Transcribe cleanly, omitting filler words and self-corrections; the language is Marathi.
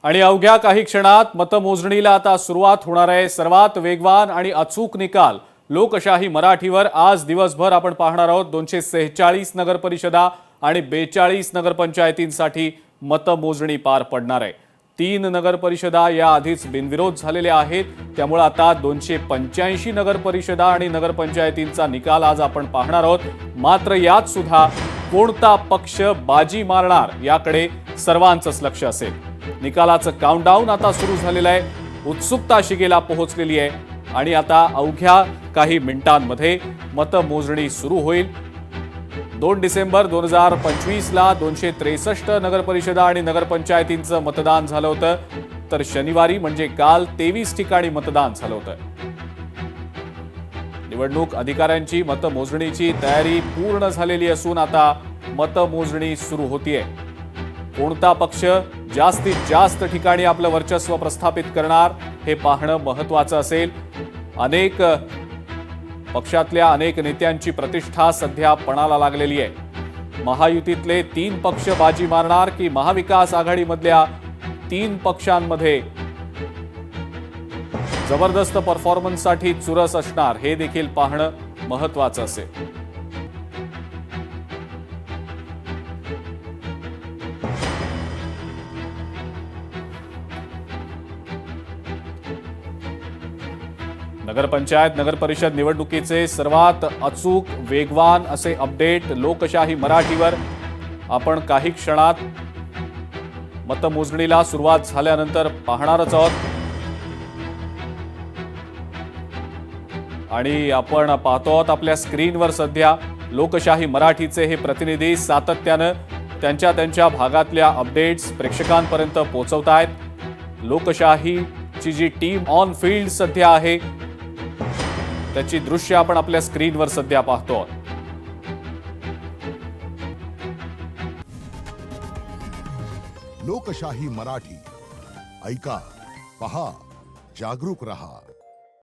आणि अवघ्या काही क्षणात मतमोजणीला आता सुरुवात होणार आहे। सर्वात वेगवान आणि अचूक निकाल लोकशाही मराठीवर आज दिवसभर आपण पाहणार आहोत। 246 नगर परिषदा आणि 42 नगरपंचायतींसाठी मतमोजणी पार पडणार आहे। 3 नगर परिषदा या आधीच बिनविरोध झालेल्या आहेत, त्यामुळे आता 285 नगर परिषदा आणि नगरपंचायतींचा निकाल आज आपण पाहणार आहोत। मात्र यात सुद्धा कोणता पक्ष बाजी मारणार याकडे सर्वांचंच लक्ष असेल। निकालाचं काउंटडाऊन आता सुरू झालेलं आहे, उत्सुकता शिगेला पोहोचलेली आहे आणि आता अवघ्या काही मिनिटांमध्ये मतमोजणी सुरू होईल। 2 डिसेंबर 2025 ला 263 नगरपरिषदा आणि नगरपंचायतींचं मतदान झालं होतं, तर शनिवारी म्हणजे काल 23 ठिकाणी मतदान झालं होतं। निवडणूक अधिकाऱ्यांची मतमोजणीची तयारी पूर्ण झालेली असून आता मतमोजणी सुरू होतीये। कोणता पक्ष जास्तीत जास्त ठिकाणी आपलं वर्चस्व प्रस्थापित करणार हे पाहणं महत्त्वाचं असेल। पक्षातल्या अनेक नेत्यांची प्रतिष्ठा सध्या पणाला लागलेली आहे। महायुतीतले 3 पक्ष बाजी मारणार की महाविकास आघाडीमधल्या 3 पक्षांमध्ये जबरदस्त परफॉर्मन्ससाठी चुरस असणार हे देखील पाहणं महत्त्वाचं असेल। नगरपंचायत नगरपरिषद निवडणुकीचे सर्वात अचूक वेगवान असे अपडेट लोकशाही मराठीवर आपण काही क्षणात मतमोजणीला सुरुवात झाल्यानंतर पाहणारच आहोत। आणि आपण पाहतो आहोत आपल्या स्क्रीनवर सध्या लोकशाही मराठीचे हे प्रतिनिधी सातत्याने त्यांच्या भागातल्या अपडेट्स प्रेक्षकांपर्यंत पोहोचवतायत। लोकशाहीची जी टीम ऑन फील्ड सध्या आहे त्याची दृश्य आपण आपल्या स्क्रीनवर सध्या पाहतो। लोकशाही मराठी ऐका, पहा, जागरूक रहा।